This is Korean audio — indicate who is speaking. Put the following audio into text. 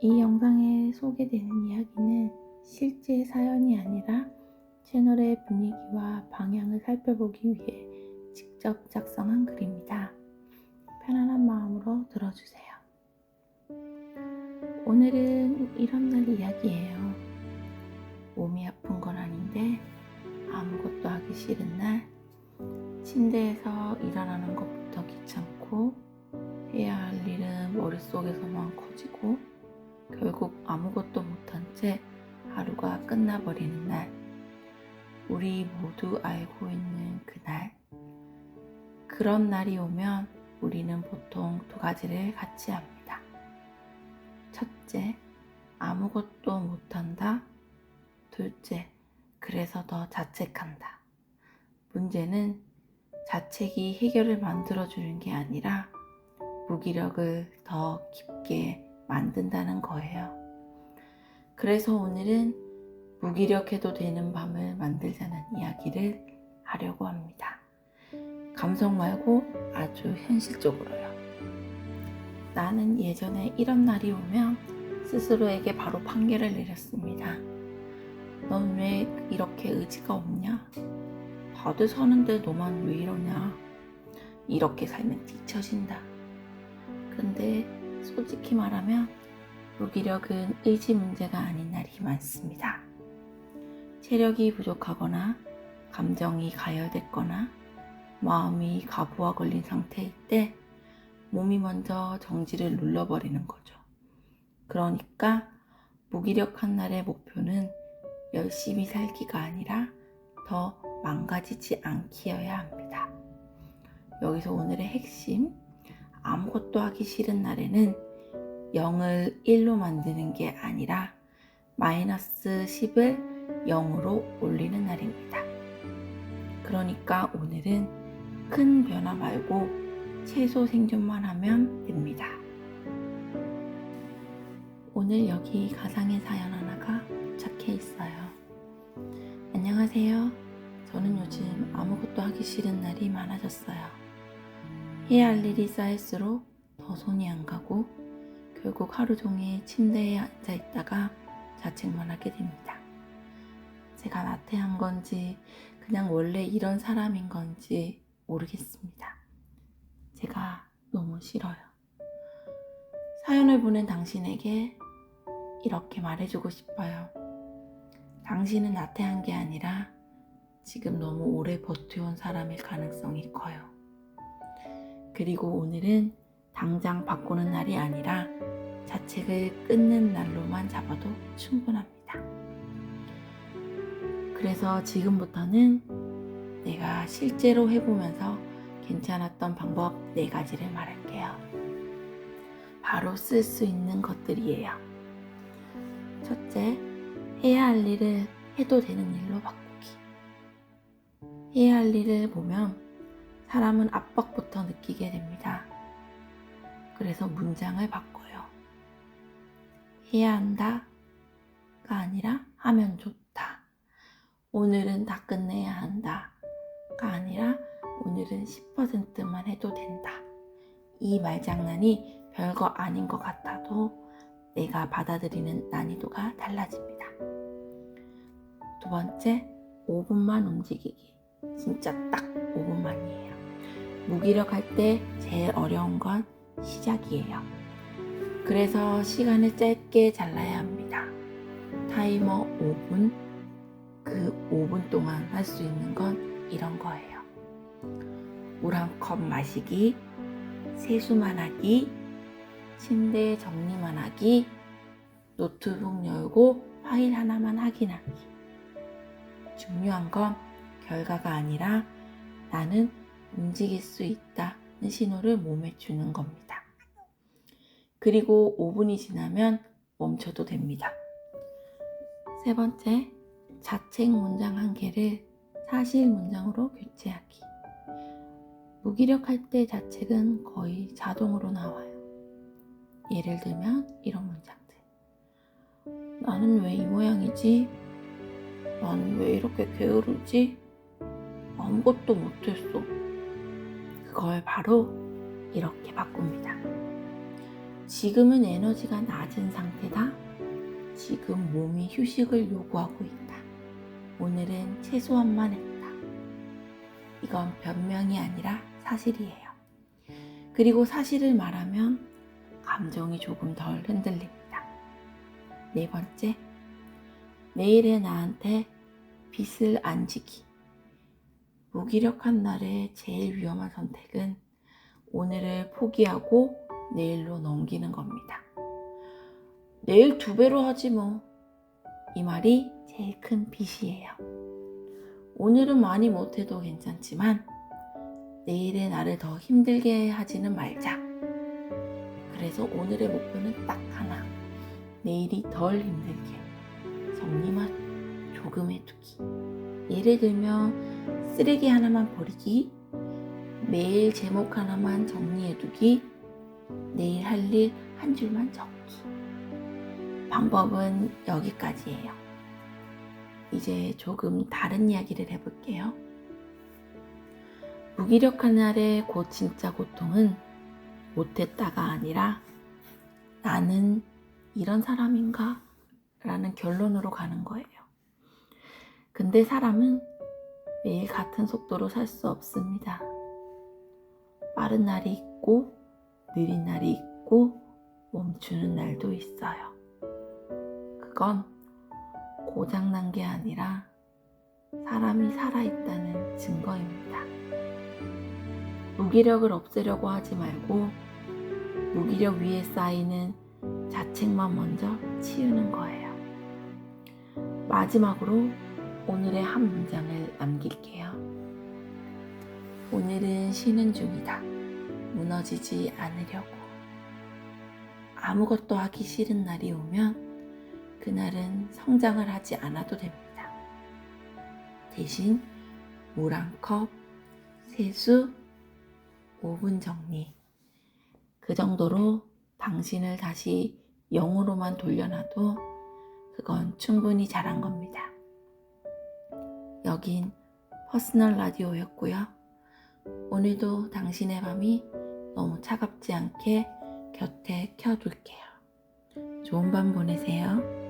Speaker 1: 이 영상에 소개되는 이야기는 실제 사연이 아니라 채널의 분위기와 방향을 살펴보기 위해 직접 작성한 글입니다. 편안한 마음으로 들어주세요. 오늘은 이런 날 이야기예요. 몸이 아픈 건 아닌데 아무것도 하기 싫은 날, 침대에서 일어나는 것부터 귀찮고 해야 할 일은 머릿속에서만 커지고 결국 아무것도 못한 채 하루가 끝나버리는 날, 우리 모두 알고 있는 그날. 그런 날이 오면 우리는 보통 두 가지를 같이 합니다. 첫째, 아무것도 못한다. 둘째, 그래서 더 자책한다. 문제는 자책이 해결을 만들어주는 게 아니라 무기력을 더 깊게 만든다는 거예요. 그래서 오늘은 무기력해도 되는 밤을 만들자는 이야기를 하려고 합니다. 감성 말고 아주 현실적으로요. 나는 예전에 이런 날이 오면 스스로에게 바로 판결을 내렸습니다. 넌 왜 이렇게 의지가 없냐? 다들 사는데 너만 왜 이러냐? 이렇게 살면 뒤처진다. 근데 솔직히 말하면 무기력은 의지 문제가 아닌 날이 많습니다. 체력이 부족하거나 감정이 가열됐거나 마음이 가부와 걸린 상태일 때 몸이 먼저 정지를 눌러버리는 거죠. 그러니까 무기력한 날의 목표는 열심히 살기가 아니라 더 망가지지 않기여야 합니다. 여기서 오늘의 핵심, 아무것도 하기 싫은 날에는 0을 1로 만드는 게 아니라 마이너스 10을 0으로 올리는 날입니다. 그러니까 오늘은 큰 변화 말고 최소 생존만 하면 됩니다. 오늘 여기 가상의 사연 하나가 도착해 있어요. 안녕하세요. 저는 요즘 아무것도 하기 싫은 날이 많아졌어요. 해야 할 일이 쌓일수록 더 손이 안 가고 결국 하루 종일 침대에 앉아 있다가 자책만 하게 됩니다. 제가 나태한 건지 그냥 원래 이런 사람인 건지 모르겠습니다. 제가 너무 싫어요. 사연을 보낸 당신에게 이렇게 말해주고 싶어요. 당신은 나태한 게 아니라 지금 너무 오래 버텨온 사람일 가능성이 커요. 그리고 오늘은 당장 바꾸는 날이 아니라 자책을 끊는 날로만 잡아도 충분합니다. 그래서 지금부터는 내가 실제로 해보면서 괜찮았던 방법 4가지를 말할게요. 바로 쓸 수 있는 것들이에요. 첫째, 해야 할 일을 해도 되는 일로 바꾸기. 해야 할 일을 보면 사람은 압박부터 느끼게 됩니다. 그래서 문장을 바꿔요. 해야 한다가 아니라 하면 좋다. 오늘은 다 끝내야 한다가 아니라 오늘은 10%만 해도 된다. 이 말장난이 별거 아닌 것 같아도 내가 받아들이는 난이도가 달라집니다. 두 번째, 5분만 움직이기. 진짜 딱 5분만이에요. 무기력할 때 제일 어려운 건 시작이에요. 그래서 시간을 짧게 잘라야 합니다. 타이머 5분, 그 5분 동안 할 수 있는 건 이런 거예요. 물 한 컵 마시기, 세수만 하기, 침대 정리만 하기, 노트북 열고 파일 하나만 확인하기. 중요한 건 결과가 아니라 나는 움직일 수 있다는 신호를 몸에 주는 겁니다. 그리고 5분이 지나면 멈춰도 됩니다. 세 번째, 자책 문장 1개를 사실 문장으로 교체하기. 무기력할 때 자책은 거의 자동으로 나와요. 예를 들면 이런 문장들. 나는 왜 이 모양이지? 나는 왜 이렇게 게으르지? 아무것도 못했어. 그걸 바로 이렇게 바꿉니다. 지금은 에너지가 낮은 상태다. 지금 몸이 휴식을 요구하고 있다. 오늘은 최소한만 했다. 이건 변명이 아니라 사실이에요. 그리고 사실을 말하면 감정이 조금 덜 흔들립니다. 네 번째, 내일의 나한테 빚을 안 지기. 무기력한 날의 제일 위험한 선택은 오늘을 포기하고 내일로 넘기는 겁니다. 내일 2배로 하지 뭐. 이 말이 제일 큰 빚이에요. 오늘은 많이 못해도 괜찮지만 내일의 나를 더 힘들게 하지는 말자. 그래서 오늘의 목표는 딱 하나. 내일이 덜 힘들게 정리만 조금 해두기. 예를 들면 쓰레기 하나만 버리기, 매일 제목 하나만 정리해두기, 내일 할 일 한 줄만 적기. 방법은 여기까지예요. 이제 조금 다른 이야기를 해볼게요. 무기력한 날의 진짜 고통은 못했다가 아니라 나는 이런 사람인가? 라는 결론으로 가는 거예요. 근데 사람은 매일 같은 속도로 살 수 없습니다. 빠른 날이 있고 느린 날이 있고 멈추는 날도 있어요. 그건 고장난 게 아니라 사람이 살아있다는 증거입니다. 무기력을 없애려고 하지 말고 무기력 위에 쌓이는 자책만 먼저 치우는 거예요. 마지막으로 오늘의 한 문장을 남길게요. 오늘은 쉬는 중이다. 무너지지 않으려고. 아무것도 하기 싫은 날이 오면 그날은 성장을 하지 않아도 됩니다. 대신 물 한 컵, 세수, 5분 정리. 그 정도로 당신을 다시 0으로만 돌려놔도 그건 충분히 잘한 겁니다. 여긴 퍼스널 라디오였고요. 오늘도 당신의 밤이 너무 차갑지 않게 곁에 켜둘게요. 좋은 밤 보내세요.